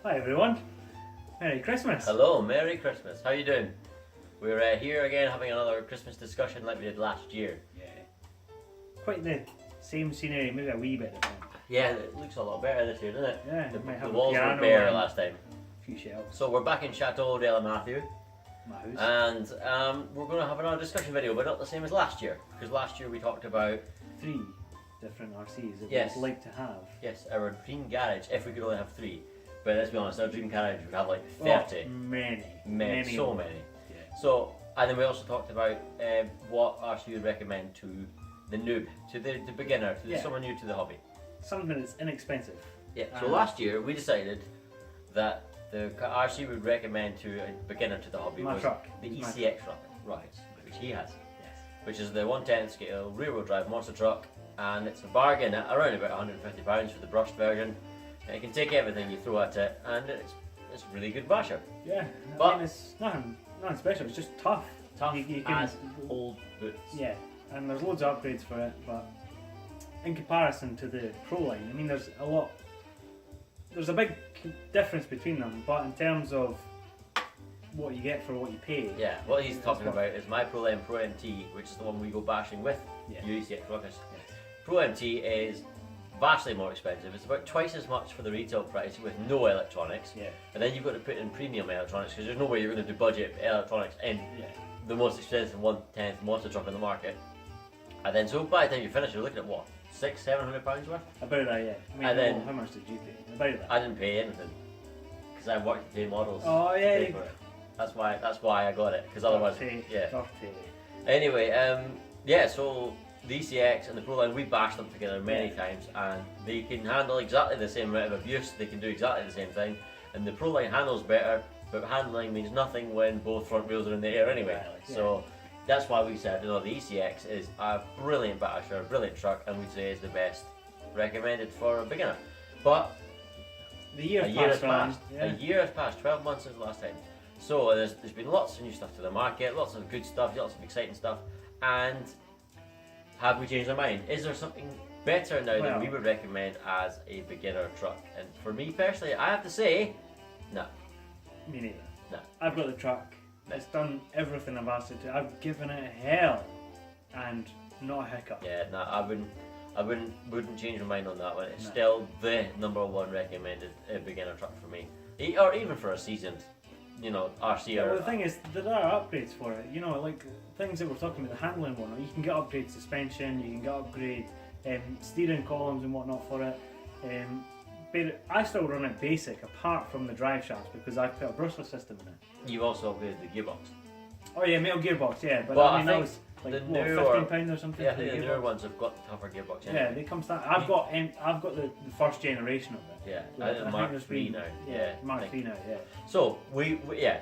Hi everyone, Merry Christmas. Hello, Merry Christmas. How you doing? We're here again having another Christmas discussion like we did last year. Yeah. Quite the same scenery, maybe a wee bit different. Yeah, it looks a lot better this year, doesn't it? Yeah, The, might have the a walls were piano bare and last time. a few shelves. So we're back in Chateau de la Mathieu, My house. and we're going to have another discussion video, but not the same as last year, because last year we talked about 3 different RCs that Yes. we'd like to have. yes, our dream garage if we could only have 3. But let's be honest, our dream garage would have like 30. Oh, many. So more. many. Yeah. So, and then we also talked about what RC would recommend to the noob, to the beginner, to Yeah. someone new to the hobby. Something that's inexpensive. Yeah. So last year we decided that the RC would recommend to a beginner to the hobby My was truck. the It's my ECX Ruckus, which he has, Yes. which is the 1/10 scale rear-wheel drive monster truck, and it's a bargain at around about £150 for the brushed version. And it can take everything you throw at it, and it's a really good basher. Yeah, But- I mean, it's nothing special, it's just tough. Tough You can, as old boots. Yeah, and there's loads of upgrades for it, but in comparison to the Pro line, I mean, there's a big difference between them, but in terms of what you get for what you pay. Yeah, what he's That's talking what- about is my Pro Line Pro MT, which is the one we go bashing with, Yeah. ECX Ruckus. Yes. Pro MT is vastly more expensive. It's about twice as much for the retail price with no electronics. Yeah. And then you've got to put in premium electronics because there's no way you're going to do budget electronics in Yeah. the most expensive 1/10 monster truck on the market. And then so by the time you finish, you're looking at what, £600-700 worth? About that, yeah. I mean, And then- how much did you pay? About that. I didn't pay anything because I worked to pay models. Oh, to yeah, pay you- for it. That's why I got it, because otherwise, Dirty, yeah. dirty. Anyway, yeah, so the ECX and the Pro Line, we bashed them together many Yeah. times, and they can handle exactly the same amount of abuse, they can do exactly the same thing, and the Pro Line handles better, but handling means nothing when both front wheels are in the air anyway. Exactly, So that's why we said, the ECX is a brilliant basher, a brilliant truck, and we'd say is the best recommended for a beginner. But The year a year has passed. Yeah. A year has passed, 12 months since the last time. So there's been lots of new stuff to the market, lots of good stuff, lots of exciting stuff, and have we changed our mind? Is there something better now that we would recommend as a beginner truck? And for me personally, I have to say, no. Me neither. No. I've got the truck. It's done everything I've asked it to. I've given it hell, and not a hiccup. Yeah, no, I wouldn't change my mind on that one. It's No. still the #1 recommended beginner truck for me, or even for a seasoned, RC. Yeah, or well, the thing is, there are upgrades for it. You know, like things that we're talking about, the handling one. You can get upgrade suspension, you can get upgrade steering columns and whatnot for it. But I still run it basic, apart from the drive shafts, because I've put a brushless system in it. You've also upgraded the gearbox. Oh yeah, metal gearbox, yeah. But Well, I mean, I that think was like the what, newer- £15 or something. Yeah, I for think the the newer gearbox? ones have got tougher gearbox. Yeah, they come standard. I've got the first generation of it. Yeah, So I think Mark there's 3 been- now. Yeah, Mark I think. 3 now. Yeah. So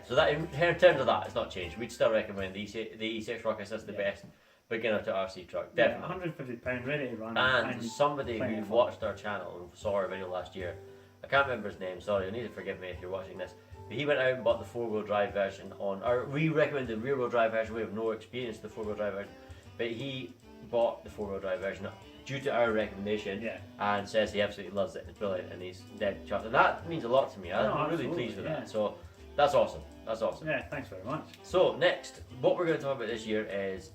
so that in terms of that, it's not changed. We'd still recommend the ECX Ruckus as the Yeah. best beginner to RC truck, Yeah, definitely. £150 ready to run. And somebody plenty who of fun. watched our channel and saw our video last year, I can't remember his name. Sorry, you need to forgive me if you're watching this. But he went out and bought the 4-wheel drive version we recommend the rear-wheel drive version. We have no experience with the 4-wheel drive version, but he bought the 4-wheel drive version due to our recommendation. Yeah. And says he absolutely loves it. It's brilliant, and he's dead chuffed. And that means a lot to me. I'm really absolutely, pleased with yeah. that. So that's awesome. That's awesome. Yeah, thanks very much. So next, what we're going to talk about this year is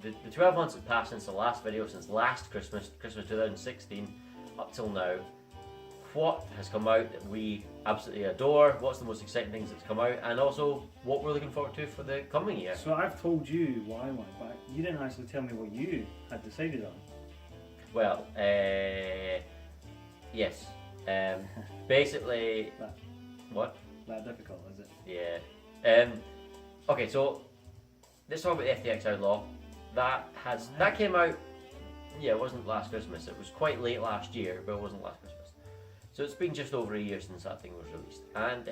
the 12 months that passed since the last video, since last Christmas 2016, up till now. What has come out that we absolutely adore? What's the most exciting things that's come out, and also what we're looking forward to for the coming year? So I've told you what I want, but you didn't actually tell me what you had decided on. Well, yes. Basically, That, what? that difficult, is it? Yeah. Okay, so let's talk about the FTX Outlaw. That came out. Yeah, it wasn't last Christmas. It was quite late last year, but it wasn't last Christmas. So it's been just over a year since that thing was released, and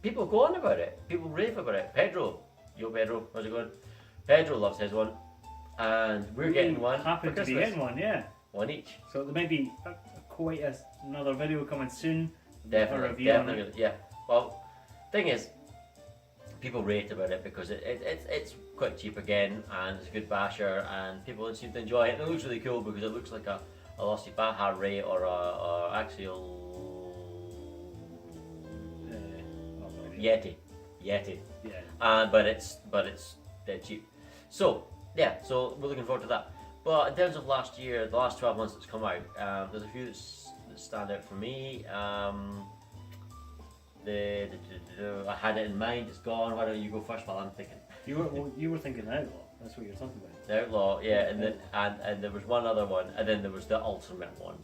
people go on about it. People rave about it. Pedro, how's it going? Pedro loves his one, and we're getting one Happy for to be Christmas. getting one, yeah. One each. So there may be another video coming soon. A Definitely, review on it. definitely, yeah. Well, thing is, people rate about it because it's quite cheap again, and it's a good basher, and people seem to enjoy it. And it looks really cool because it looks like a Lossy Baja Ray or a Axial Yeti. Yeah. But it's dead cheap. So yeah, so we're looking forward to that. But in terms of last year, the last 12 months that's come out, there's a few that stand out for me. I had it in mind, it's gone. Why don't you go first while I'm thinking? You were thinking Outlaw. That's what you're talking about. The Outlaw, yeah, and there was one other one, and then there was the Ultimate one.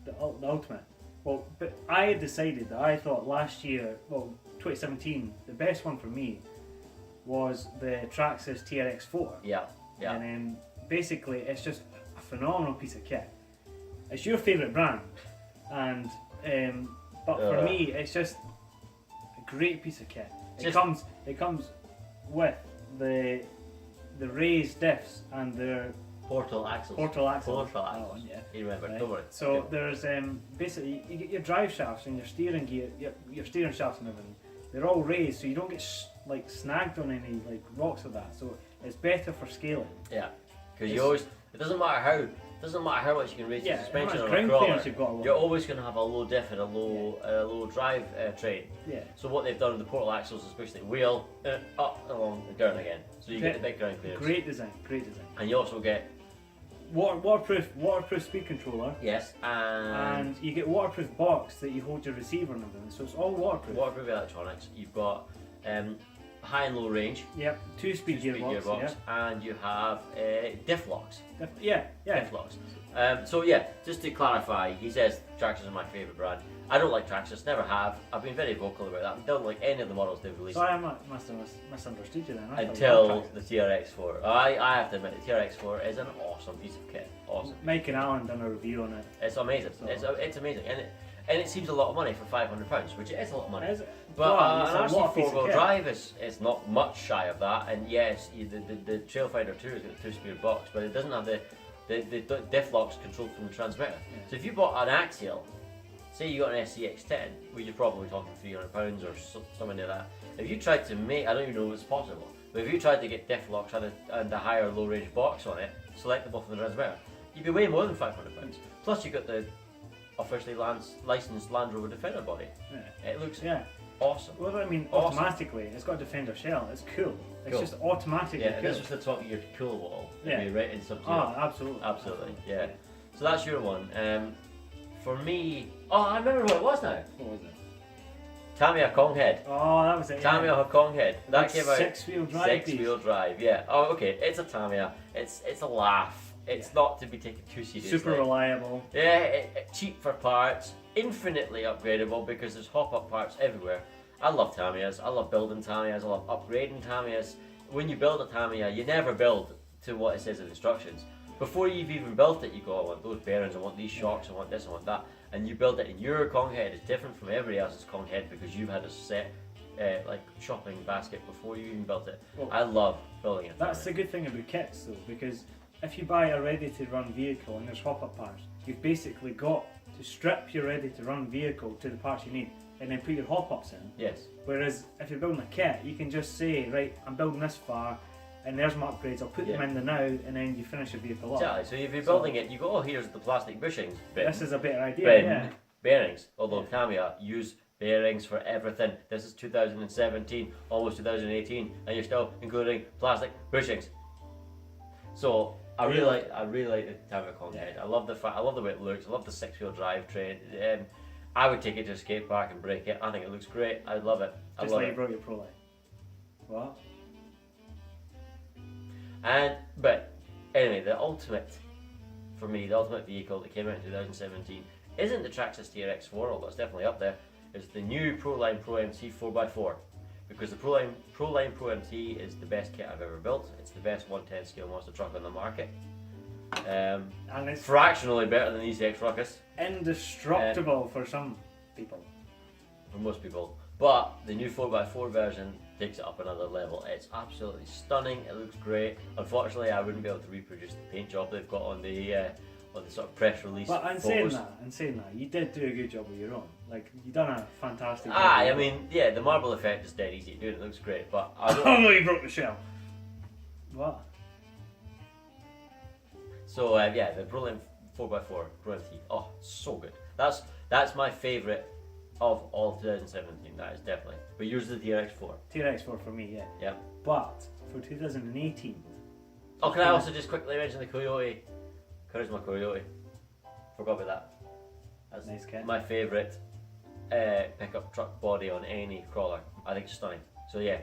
The Ultimate. Well, but I had decided that I thought last year, 2017, the best one for me was the Traxxas TRX4. Yeah. And then basically it's just a phenomenal piece of kit. It's your favourite brand, and but for me it's just a great piece of kit. It comes with the raised diffs and their Portal axles. Yeah. You remember? Right. Don't worry. So there's basically you get your drive shafts and your steering gear, your steering shafts and everything. They're all raised, so you don't get snagged on any rocks or that. So it's better for scaling. Yeah, because you always it doesn't matter how much you can raise the suspension on a ground crawler. You're always going to have a low diff and a low drive train. Yeah. So what they've done with the portal axles is basically wheel up along and down again. So you get the big ground clearance. Great design. And you also get waterproof speed controller. Yes, and you get waterproof box that you hold your receiver and everything. So it's all waterproof. Waterproof electronics. You've got high and low range. Yep. Two-speed gearbox. And you have diff locks. Diff locks. So yeah, just to clarify, he says Traxxas are my favourite brand. I don't like Traxxas, never have. I've been very vocal about that. I don't like any of the models they've released. Sorry, I must have misunderstood you then. Until the TRX4. I have to admit, the TRX4 is an awesome piece of kit. Awesome. Mike and Alan done a review on it. It's amazing. So it's amazing, and it seems a lot of money for £500, which it is a lot of money. But an RC 4-wheel drive is not much shy of that. And yes, the Trailfinder 2 has got a 2-speed box, but it doesn't have the diff locks controlled from the transmitter. Yeah. So if you bought an axial, say you got an SCX 10, where you're probably talking £300 or something like that. If you tried to make, I don't even know if it's possible, but if you tried to get diff locks and a higher low range box on it, selectable from the transmitter, you'd be way more than £500. Plus you got the officially licensed Land Rover Defender body. Yeah. It looks awesome. Well, I mean, automatically, it's got a Defender shell. It's cool. It's just automatically cool. This was the top of your cool wall. Yeah. Right in Sub-Zero. Absolutely. Yeah. So that's your one. For me, I remember what it was now. What was it? Tamiya Konghead. Oh, that was it. Tamiya Konghead. That came out. Six-wheel drive. Six-wheel drive. Yeah. Oh, okay. It's a Tamiya. It's a laugh. It's not to be taken too seriously. Super reliable. Yeah, cheap for parts, infinitely upgradable because there's hop-up parts everywhere. I love Tamiyas, I love building Tamiyas, I love upgrading Tamiyas. When you build a Tamiya, you never build to what it says in the instructions. Before you've even built it, you go, I want those bearings, I want these shocks, I want this, I want that. And you build it, and your Konghead is different from everybody else's Konghead because you've had a set shopping basket before you even built it. Well, I love building it. That's the good thing about kits though, because if you buy a ready-to-run vehicle and there's hop-up parts, you've basically got to strip your ready-to-run vehicle to the parts you need and then put your hop-ups in. Yes. Whereas if you're building a kit, you can just say, right, I'm building this far, and there's my upgrades, I'll put them in the now, and then you finish your vehicle up. Exactly, so if you're building it, you go, oh, here's the plastic bushings. This is a better idea, bearings, although Tamiya use bearings for everything. This is 2017, almost 2018, and you're still including plastic bushings. So I really like the Tamiya Konghead. I love the way it looks. I love the 6-wheel drive train. I would take it to a skate park and break it. I think it looks great. I love it. Just like you brought your Pro Line. What? But anyway, the ultimate vehicle that came out in 2017 isn't the Traxxas TRX4, although it's definitely up there. It's the new Proline Pro MT 4x4. Because the Proline Pro MT is the best kit I've ever built. It's the best 110 scale monster truck on the market. And it's fractionally better than the ECX Ruckus. Indestructible for some people. For most people. But the new 4x4 version takes it up another level. It's absolutely stunning. It looks great. Unfortunately, I wouldn't be able to reproduce the paint job they've got on the sort of press release. But in saying that, you did do a good job with your own. Like, you done a fantastic job. I mean, yeah, the marble effect is dead easy to do and it looks great, but I don't... Oh no, you broke the shell! What? So, yeah, the Proline 4x4 Pro MT. Oh, so good. That's my favourite of all 2017. That is definitely. But yours is the TRX4. TRX4 for me, yeah. Yep. But for 2018. Oh, can I also just quickly mention the Coyote? Charisma Coyote. Forgot about that. That's Nice kit. my favourite pickup truck body on any crawler. I think it's stunning. So yeah,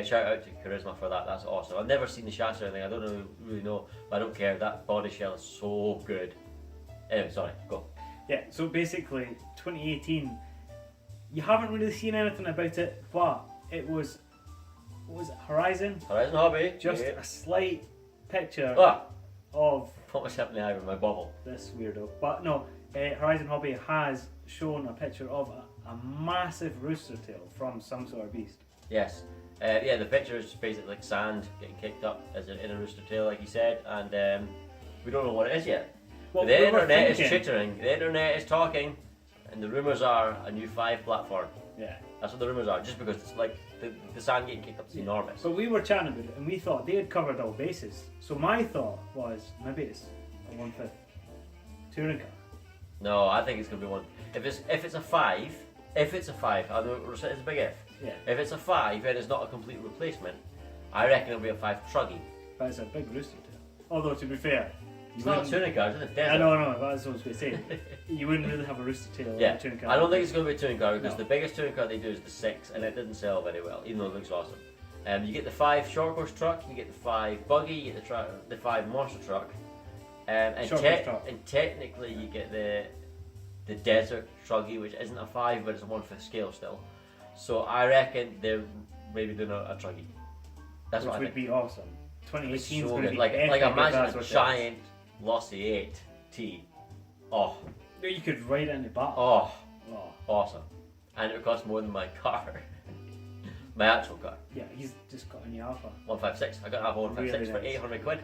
shout out to Charisma for that. That's awesome. I've never seen the chassis or anything. I don't really know, but I don't care. That body shell is so good. Anyway, sorry, go. Yeah, so basically 2018, you haven't really seen anything about it, but it was Horizon? Horizon Hobby. Just a slight picture Ah, of put myself in the eye with my bubble. this weirdo. But no, Horizon Hobby has shown a picture of a massive rooster tail from some sort of beast. Yes. Yeah, the picture is basically like sand getting kicked up as in a rooster tail, like you said, and we don't know what it is yet. Well, The we were internet is thinking- chittering, the internet is talking, and the rumours are a new 5 platform. Yeah. That's what the rumours are, just because it's like the sand getting kicked up is enormous. But we were chatting about it and we thought they had covered all bases. So my thought was maybe it's a 1/5 touring car. No, I think it's going to be one. If it's a 5, I know it's a big if. Yeah. If it's a 5 and it's not a complete replacement, I reckon it'll be a 5 truggy. But it's a big rooster tail. Although to be fair, It's not a touring car, it's in the desert. I know, that's what I was going to say. You wouldn't really have a rooster tail in Yeah, a touring car. I don't think it's going to be a touring car because No. the biggest touring car they do is the 6 and it didn't sell very well, even though it looks awesome. You get the 5 short course truck, you get the 5 buggy, you get the 5 monster truck, and Short course truck. and technically you get the desert truggy, which isn't a 5 but it's a 1/5 scale still. So I reckon they're maybe doing a truggy. That's Which what I would think. be awesome. It's 2018 is so going to good. be Like epic if imagine that's a what it is. giant Lossy 8 T. Oh, You could ride it in the back. oh, Oh. awesome. And it would cost more than my car. My actual car. Yeah, he's just got a new Alpha. 156. I got an Alpha 156 Really for nice. 800 quid.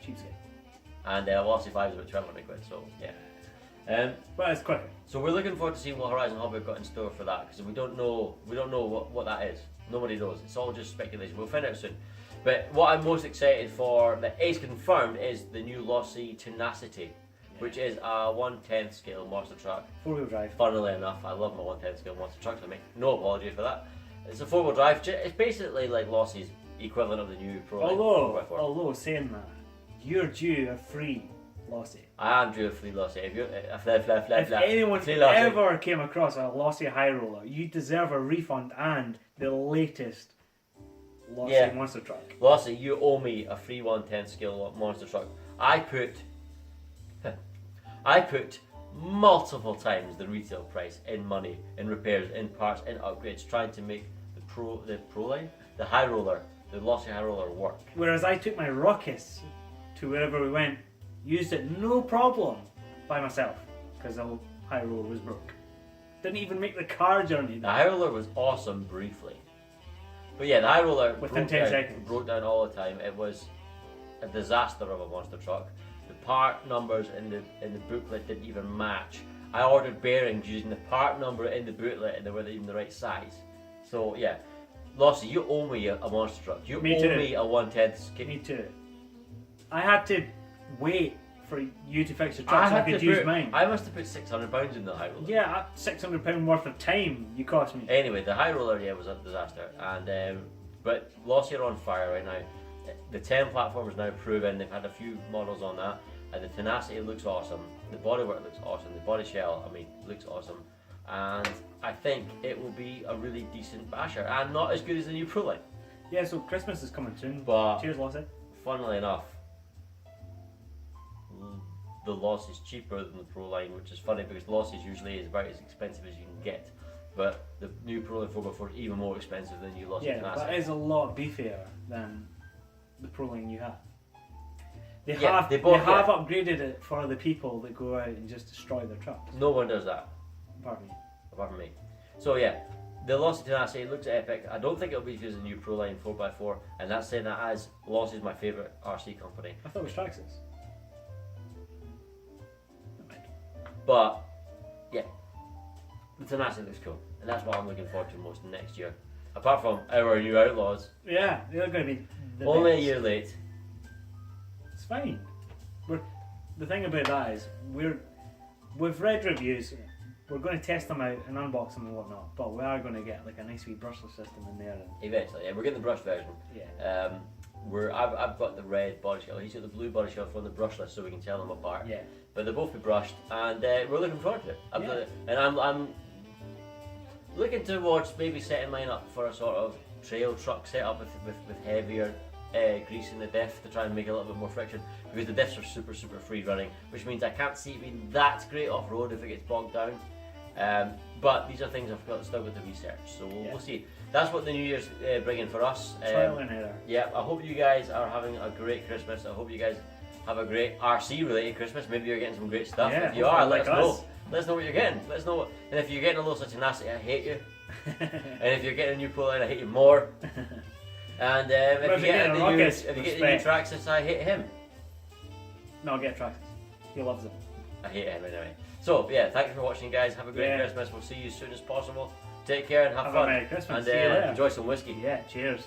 Cheapskate. And Velocity 5 is about 1200 quid, so yeah. But it's quicker. So we're looking forward to seeing what Horizon Hobby have got in store for that, because we don't know what that is. Nobody knows. It's all just speculation. We'll find out soon. But what I'm most excited for that is confirmed is the new Lossy Tenacity, which is a 1/10 scale monster truck. 4-wheel drive. Funnily enough, I love my 1/10 scale monster trucks. I make no apology for that. It's a 4-wheel drive. It's basically like Lossy's equivalent of the new Pro. Although saying that, you're due a free Lossy. I am due a free Lossy. If anyone free Lossy. ever came across a Lossy High Roller, you deserve a refund and the latest Lossy monster truck. Lossy, you owe me a free 1/10 scale monster truck. I put multiple times the retail price in money, in repairs, in parts, in upgrades, trying to make the High Roller, the Lossy High Roller work. Whereas I took my Ruckus to wherever we went, used it no problem by myself because the High Roller was broke. Didn't even make the car journey. The High Roller was awesome briefly. But yeah, the High Roller Within 10 seconds. broke down all the time. It was a disaster of a monster truck. The part numbers in the booklet didn't even match. I ordered bearings using the part number in the booklet and they weren't even the right size. So yeah, Lossy, you owe me a monster truck. You Me owe too. me a 1/10 scale. Me too. I had to wait for you to fix your truck so I could use mine. I must have put £600 in the High Roller. Yeah, £600 worth of time you cost me. Anyway, the High Roller, was a disaster, and but Lossy are on fire right now. The 10 platform is now proven. They've had a few models on that, and the Tenacity looks awesome. The bodywork looks awesome. The body shell, looks awesome, and I think it will be a really decent basher, and not as good as the new Pro Line. Yeah, so Christmas is coming soon. But Cheers, Lossy. funnily enough, the Loss is cheaper than the Pro Line, which is funny because Lossy usually is about as expensive as you can get. But the new Pro Line 4x4 is even more expensive than the new Lossy Yeah, Tenacity. but it is a lot beefier than the Pro Line you have. They Yeah, have they both- upgraded it for the people that go out and just destroy their trucks. No one does that, Pardon me. apart from me. So yeah, the Lossy Tenacity looks epic. I don't think it'll be as good as the new Pro Line 4x4, and that's saying that as Lossy is my favourite RC company. I thought it was Traxxas. Never mind. But yeah, the Tenacity looks cool, and that's what I'm looking forward to most next year. Apart from our new Outlaws, Yeah, they're going to be the only a best. year late. It's fine. The thing about that is we've read reviews. we're going to test them out and unbox them and whatnot, but we are going to get like a nice wee brushless system in there. And Eventually, yeah, we're getting the brush version. yeah. I've got the red body shell. He's got the blue body shell for the brushless, so we can tell them apart. Yeah. But they'll both be brushed, and we're looking forward to it. Absolutely. And I'm looking towards maybe setting mine up for a sort of trail truck setup with heavier grease in the diff to try and make a little bit more friction, because the diffs are super free running, which means I can't see it being that great off road if it gets bogged down. But these are things I've still got to research, so we'll see. That's what the New Year's bringing for us. Trial and error. Yeah, I hope you guys are having a great Christmas. I hope you guys have a great RC related Christmas. Maybe you're getting some great stuff. Yeah, if you are, let us know. us. Let us know what you're getting. Let us know. And if you're getting a little such a nasty, I hate you. And if you're getting a new pull line, I hate you more. And if you get a new Traxxas, I hate him. No, get Traxxas. He loves it. I hate him anyway. So yeah, thank you for watching, guys. Have a great Christmas. We'll see you as soon as possible. Take care and have fun. A Merry Christmas. And See you later. enjoy some whiskey. Yeah, cheers.